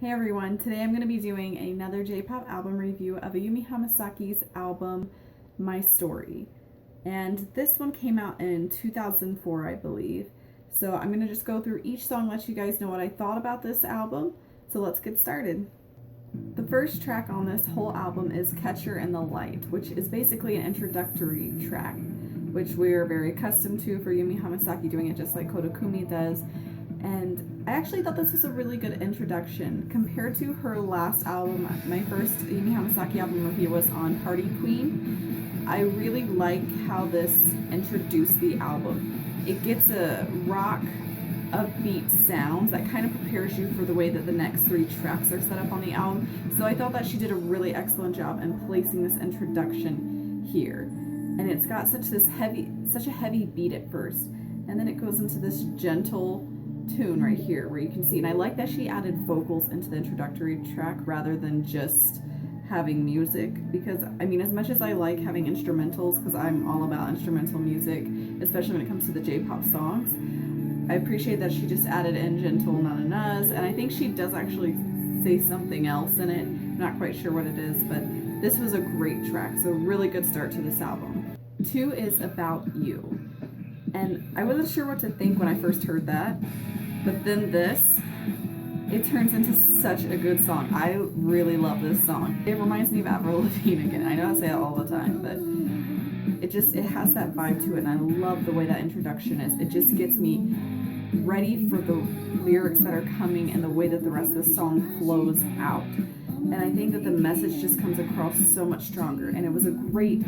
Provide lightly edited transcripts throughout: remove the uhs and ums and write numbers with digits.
Hey everyone, today I'm going to be doing another J-pop album review of Ayumi Hamasaki's album, My Story. And this one came out in 2004, I believe. So I'm going to just go through each song, let you guys know what I thought about this album. So let's get started. The first track on this whole album is Catcher in the Light, which is basically an introductory track, which we're very accustomed to for Ayumi Hamasaki, doing it just like Kodokumi does. And I actually thought this was a really good introduction compared to her last album. My first Ayumi Hamasaki album review was on Party Queen. I really like how this introduced the album. It gets a rock, upbeat sound that kind of prepares you for the way that the next three tracks are set up on the album. So I thought that she did a really excellent job in placing this introduction here. And it's got such a heavy beat at first, and then it goes into this gentle tune right here where you can see, and I like that she added vocals into the introductory track rather than just having music, because I mean, as much as I like having instrumentals, because I'm all about instrumental music, especially when it comes to the J-pop songs, I appreciate that she just added in gentle na-na-nas, and I think she does actually say something else in it. I'm not quite sure what it is, but this was a great track, so really good start to this album. 2 is About You. And I wasn't sure what to think when I first heard that, but then it turns into such a good song. I really love this song. It reminds me of Avril Lavigne again. I know I say it all the time, but it has that vibe to it, and I love the way that introduction is. It just gets me ready for the lyrics that are coming and the way that the rest of the song flows out. And I think that the message just comes across so much stronger, and it was a great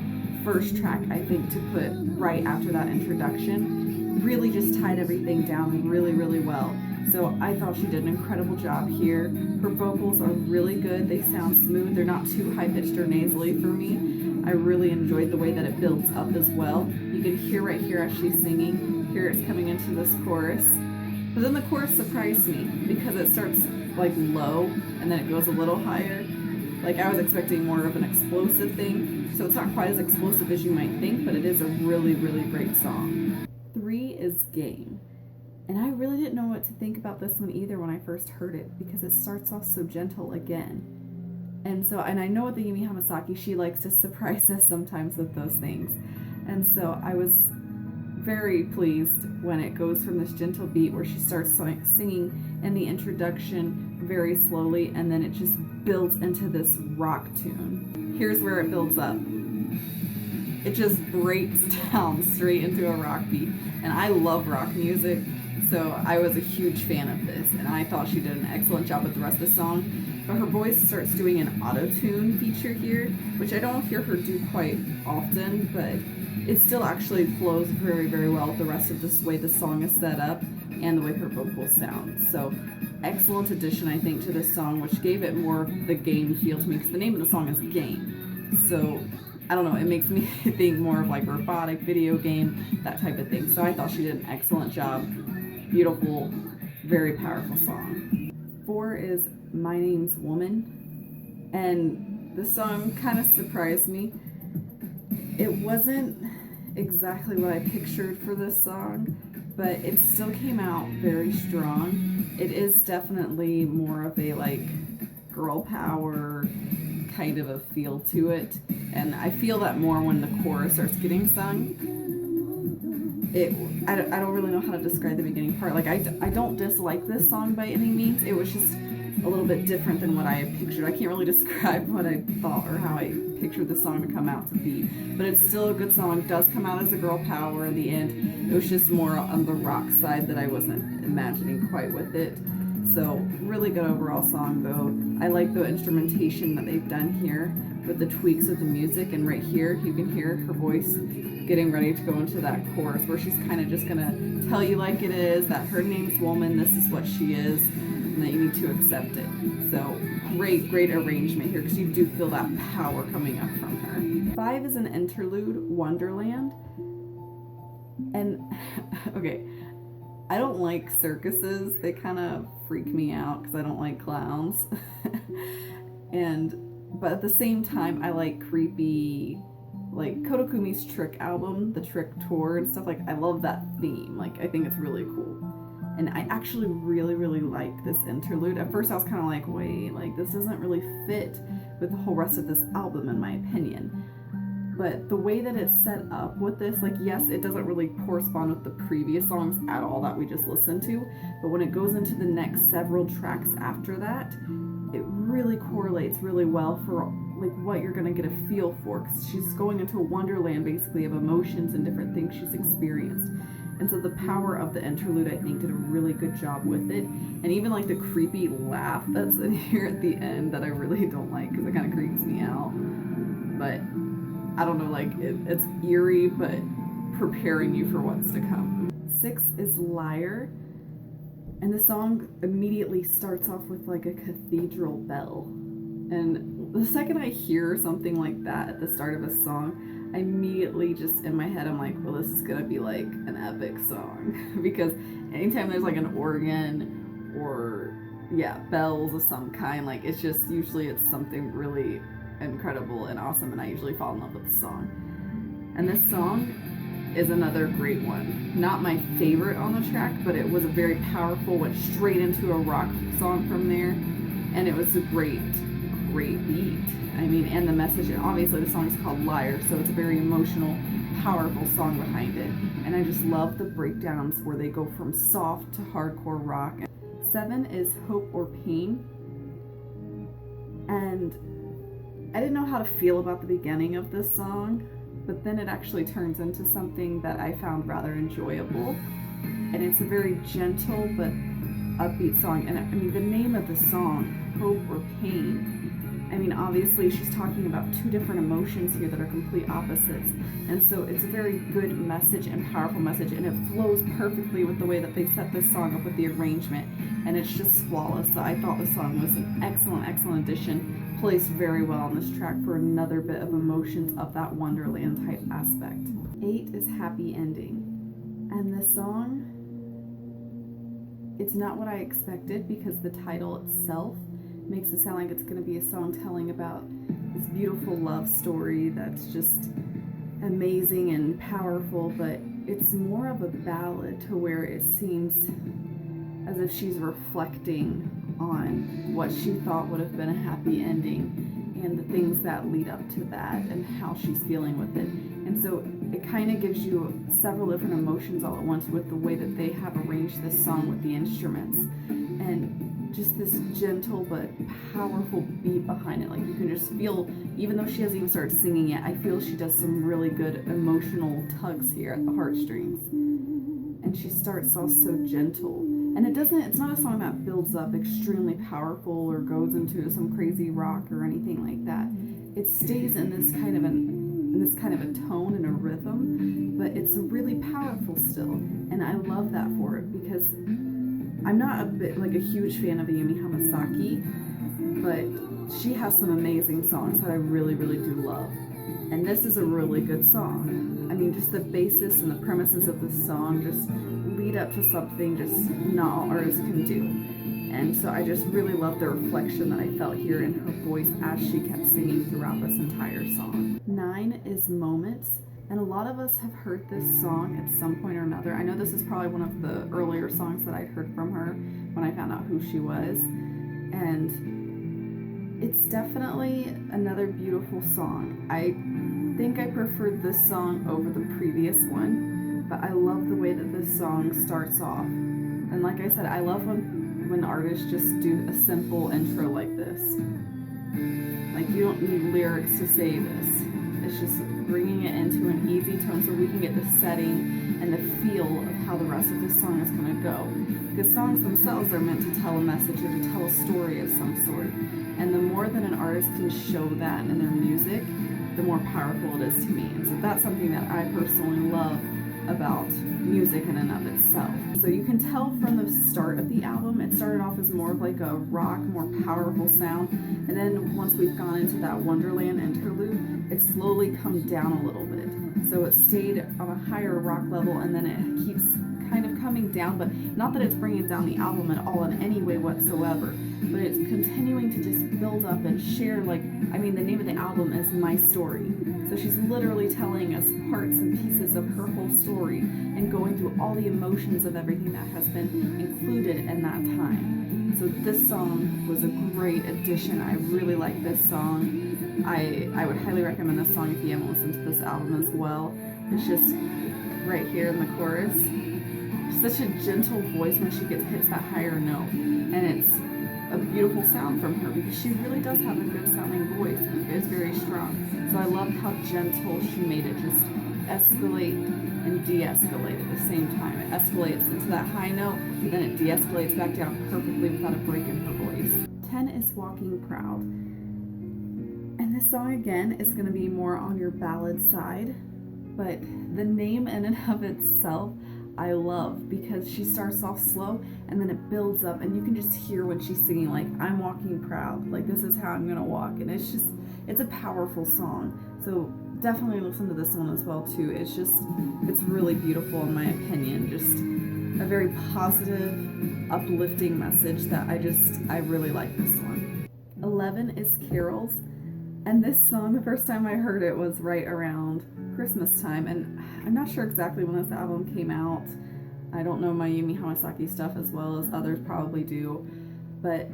first track, I think, to put right after that introduction. Really just tied everything down really, really well. So I thought she did an incredible job here. Her vocals are really good. They sound smooth. They're not too high-pitched or nasally for me. I really enjoyed the way that it builds up as well. You can hear right here as she's singing. Here it's coming into this chorus. But then the chorus surprised me because it starts like low and then it goes a little higher. Like I was expecting more of an explosive thing, so it's not quite as explosive as you might think, but it is a really, really great song. 3 is Game. And I really didn't know what to think about this one either when I first heard it, because it starts off so gentle again. And I know with the Ayumi Hamasaki, she likes to surprise us sometimes with those things. And so I was very pleased when it goes from this gentle beat where she starts singing in the introduction very slowly, and then it just builds into this rock tune. Here's where it builds up. It just breaks down straight into a rock beat, and I love rock music, so I was a huge fan of this, and I thought she did an excellent job with the rest of the song. But her voice starts doing an auto-tune feature here, which I don't hear her do quite often, but it still actually flows very, very well with the rest of this way the song is set up and the way her vocals sound. So excellent addition, I think, to this song, which gave it more of the game feel to me, because the name of the song is Game. So I don't know, it makes me think more of like robotic video game, that type of thing. So I thought she did an excellent job. Beautiful, very powerful song. 4 is My Name's Woman. And the song kind of surprised me. It wasn't exactly what I pictured for this song, but it still came out very strong. It is definitely more of a like girl power kind of a feel to it, and I feel that more when the chorus starts getting sung. I don't really know how to describe the beginning part. Like I don't dislike this song by any means. It was just a little bit different than what I had pictured. I can't really describe what I thought or how I pictured the song to come out to be, but it's still a good song. It does come out as a girl power in the end. It was just more on the rock side that I wasn't imagining quite with it. So really good overall song though. I like the instrumentation that they've done here with the tweaks of the music, and right here you can hear her voice getting ready to go into that chorus where she's kind of just gonna tell you like it is, that her name's Woman, this is what she is, and that you need to accept it. So great arrangement here, because you do feel that power coming up from her. 5 is an interlude, Wonderland. And okay, I don't like circuses. They kind of freak me out because I don't like clowns. But at the same time, I like creepy, like Kodokumi's Trick album, the Trick tour and stuff. Like, I love that theme. Like, I think it's really cool. And I actually really, really like this interlude. At first I was kind of like, wait, like this doesn't really fit with the whole rest of this album in my opinion. But the way that it's set up with this, like yes, it doesn't really correspond with the previous songs at all that we just listened to, but when it goes into the next several tracks after that, it really correlates really well for like what you're gonna get a feel for, because she's going into a wonderland basically of emotions and different things she's experienced. And so the power of the interlude, I think, did a really good job with it. And even like the creepy laugh that's in here at the end that I really don't like because it kind of creeps me out. But I don't know, like it's eerie, but preparing you for what's to come. 6 is Liar. And the song immediately starts off with like a cathedral bell. And the second I hear something like that at the start of a song, I immediately just in my head I'm like, well, this is gonna be like an epic song. Because anytime there's like an organ or bells of some kind, like it's just usually it's something really incredible and awesome, and I usually fall in love with the song. And this song is another great one. Not my favorite on the track, but it was a very powerful, went straight into a rock song from there, and it was a great beat. I mean, and the message, and obviously the song is called Liar, so it's a very emotional, powerful song behind it. And I just love the breakdowns where they go from soft to hardcore rock. 7 is Hope or Pain. And I didn't know how to feel about the beginning of this song, but then it actually turns into something that I found rather enjoyable. And it's a very gentle but upbeat song. And I mean, the name of the song, Hope or Pain, I mean, obviously she's talking about two different emotions here that are complete opposites. And so it's a very good message and powerful message, and it flows perfectly with the way that they set this song up with the arrangement. And it's just flawless. So I thought the song was an excellent addition, placed very well on this track for another bit of emotions of that Wonderland type aspect. 8 is Happy Ending. And the song, it's not what I expected, because the title itself makes it sound like it's going to be a song telling about this beautiful love story that's just amazing and powerful, but it's more of a ballad to where it seems as if she's reflecting on what she thought would have been a happy ending and the things that lead up to that and how she's feeling with it. And so it kind of gives you several different emotions all at once with the way that they have arranged this song with the instruments. And just this gentle but powerful beat behind it. Like you can just feel, even though she hasn't even started singing yet, I feel she does some really good emotional tugs here at the heartstrings. And she starts off so gentle. And it's not a song that builds up extremely powerful or goes into some crazy rock or anything like that. It stays in this kind of a tone and a rhythm, but it's really powerful still. And I love that for it, because I'm not a huge fan of Ayumi Hamasaki, but she has some amazing songs that I really, really do love. And this is a really good song. I mean, just the basis and the premises of the song just lead up to something just not all artists can do. And so I just really love the reflection that I felt here in her voice as she kept singing throughout this entire song. 9 is Moments. And a lot of us have heard this song at some point or another. I know this is probably one of the earlier songs that I'd heard from her when I found out who she was. And it's definitely another beautiful song. I think I preferred this song over the previous one, but I love the way that this song starts off. And like I said, I love when artists just do a simple intro like this. Like, you don't need lyrics to say this. It's just bringing it into an easy tone so we can get the setting and the feel of how the rest of this song is going to go. Because songs themselves are meant to tell a message or to tell a story of some sort. And the more that an artist can show that in their music, the more powerful it is to me. And so that's something that I personally love about music in and of itself. So you can tell from the start of the album, it started off as more of like a rock, more powerful sound. And then once we've gone into that Wonderland interlude, it slowly comes down a little bit. So it stayed on a higher rock level, and then it keeps kind of coming down, but not that it's bringing down the album at all in any way whatsoever, but it's continuing to just build build up and share, like, I mean, the name of the album is My Story. So she's literally telling us parts and pieces of her whole story and going through all the emotions of everything that has been included in that time. So this song was a great addition. I really like this song. I would highly recommend this song if you haven't listened to this album as well. It's just right here in the chorus. Such a gentle voice when she hits that higher note, and it's a beautiful sound from her because she really does have a good sounding voice. It is very strong. So I love how gentle she made it just escalate and de-escalate at the same time. It escalates into that high note, then it de-escalates back down perfectly without a break in her voice. 10 is Walking Proud. And this song again is going to be more on your ballad side, but the name in and of itself I love because she starts off slow and then it builds up and you can just hear when she's singing, like, I'm walking proud, like this is how I'm gonna walk, and it's a powerful song. So definitely listen to this one as well too. It's really beautiful in my opinion. Just a very positive, uplifting message that I really like this one. 11 is Carols. And this song, the first time I heard it was right around Christmas time, and I'm not sure exactly when this album came out. I don't know Ayumi Hamasaki stuff as well as others probably do, but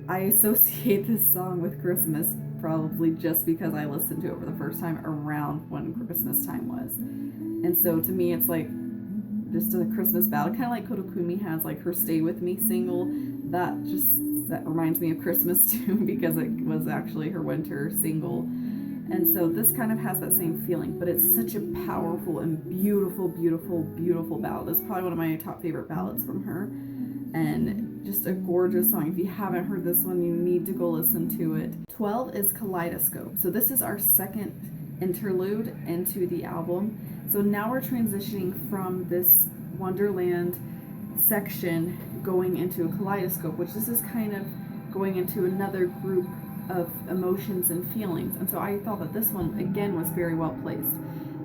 I associate this song with Christmas probably just because I listened to it for the first time around when Christmas time was. And so to me it's like just a Christmas ballad, kind of like Kodokumi has like her Stay With Me single. That reminds me of Christmas too because it was actually her winter single. And so this kind of has that same feeling, but it's such a powerful and beautiful, beautiful, beautiful ballad. It's probably one of my top favorite ballads from her, and just a gorgeous song. If you haven't heard this one, you need to go listen to it. 12 is Kaleidoscope. So this is our second interlude into the album. So now we're transitioning from this Wonderland section going into a Kaleidoscope, which this is kind of going into another group of emotions and feelings. And so I thought that this one again was very well placed.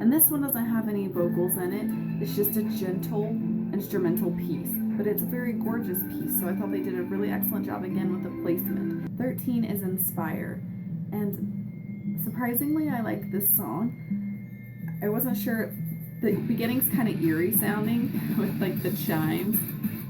And this one doesn't have any vocals in it. It's just a gentle instrumental piece, but it's a very gorgeous piece. So I thought they did a really excellent job again with the placement. 13 is Inspire. And surprisingly, I like this song. I wasn't sure. The beginning's kind of eerie sounding with like the chimes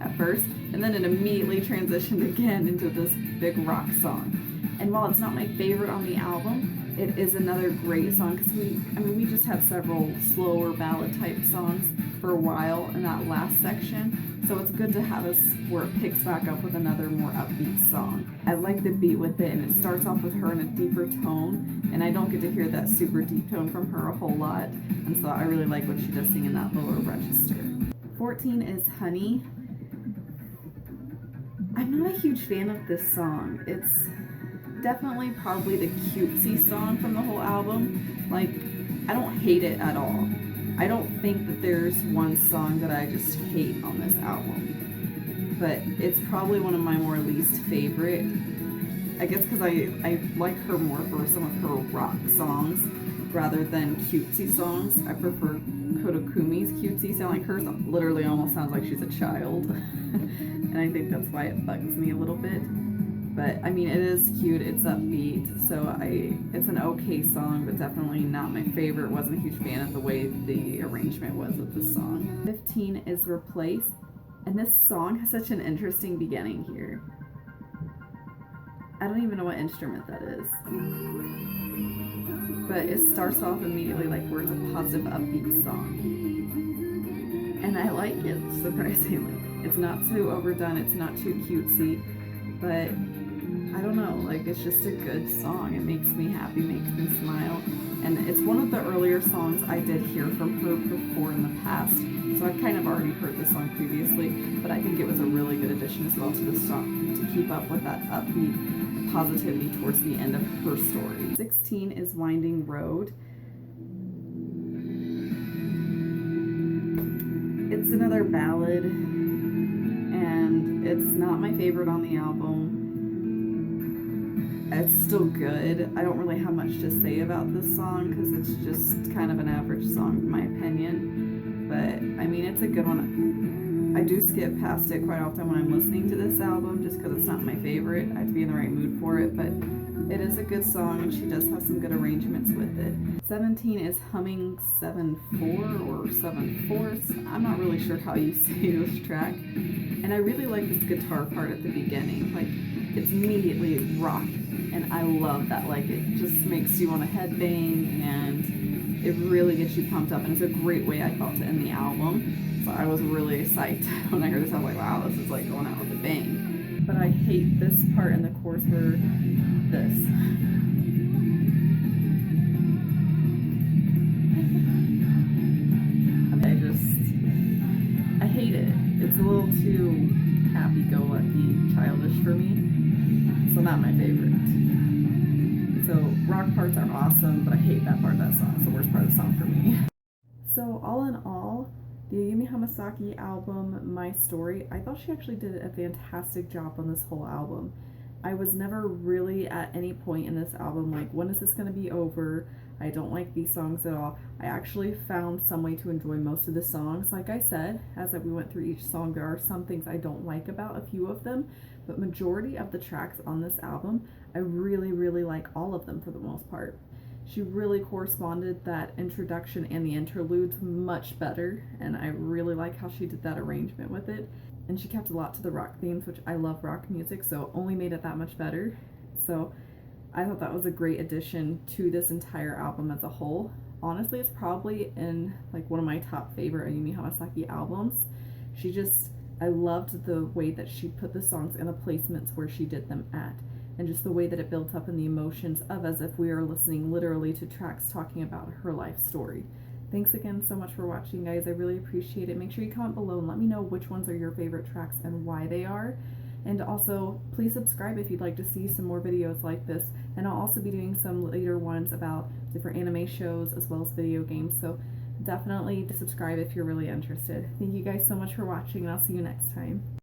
at first, and then it immediately transitioned again into this big rock song. And while it's not my favorite on the album, it is another great song because we just had several slower ballad type songs for a while in that last section. So it's good to have us where it picks back up with another more upbeat song. I like the beat with it, and it starts off with her in a deeper tone, and I don't get to hear that super deep tone from her a whole lot, and so I really like what she does sing in that lower register. 14 is Honey. I'm not a huge fan of this song. It's definitely probably the cutesy song from the whole album. Like, I don't hate it at all. I don't think that there's one song that I just hate on this album, but it's probably one of my more least favorite. I guess because I like her more for some of her rock songs rather than cutesy songs. I prefer Kodokumi's cutesy sound. Like hers literally almost sounds like she's a child. And I think that's why it bugs me a little bit. But I mean, it is cute, it's upbeat, so it's an okay song, but definitely not my favorite. Wasn't a huge fan of the way the arrangement was with the song. 15 is Replace, and this song has such an interesting beginning here. I don't even know what instrument that is. But it starts off immediately like where it's a positive, upbeat song. And I like it, surprisingly. It's not too overdone, it's not too cutesy, but I don't know, like it's just a good song. It makes me happy, makes me smile. And it's one of the earlier songs I did hear from her before in the past. So I've kind of already heard this song previously, but I think it was a really good addition as well to the song to keep up with that upbeat positivity towards the end of her story. 16 is Winding Road. It's another ballad, and it's not my favorite on the album. It's still good. I don't really have much to say about this song because it's just kind of an average song in my opinion. But I mean, it's a good one. I do skip past it quite often when I'm listening to this album just because it's not my favorite. I have to be in the right mood for it, but it is a good song and she does have some good arrangements with it. 17 is humming 7/4 or 7/4. I'm not really sure how you say this track. And I really like this guitar part at the beginning. Like, it's immediately rock, and I love that. Like, it just makes you want to headbang, and it really gets you pumped up, and it's a great way, I felt, to end the album. So I was really psyched when I heard this. I was like, wow, this is like going out with a bang. But I hate this part in the chorus where this. I hate it. It's a little too happy-go-lucky, childish for me. So not my favorite. So rock parts are awesome, but I hate that part of that song. It's the worst part of the song for me. So all in all, the Ayumi Hamasaki album, My Story, I thought she actually did a fantastic job on this whole album. I was never really at any point in this album like, when is this going to be over? I don't like these songs at all. I actually found some way to enjoy most of the songs. Like I said, as we went through each song, there are some things I don't like about a few of them, but majority of the tracks on this album, I really, really like all of them for the most part. She really corresponded that introduction and the interludes much better, and I really like how she did that arrangement with it. And she kept a lot to the rock themes, which I love rock music, so only made it that much better. So I thought that was a great addition to this entire album as a whole. Honestly, it's probably in like one of my top favorite Ayumi Hamasaki albums. I loved the way that she put the songs in the placements where she did them at, and just the way that it built up in the emotions of as if we are listening literally to tracks talking about her life story. Thanks again so much for watching, guys. I really appreciate it. Make sure you comment below and let me know which ones are your favorite tracks and why they are. And also, please subscribe if you'd like to see some more videos like this. And I'll also be doing some later ones about different anime shows as well as video games. So definitely subscribe if you're really interested. Thank you guys so much for watching, and I'll see you next time.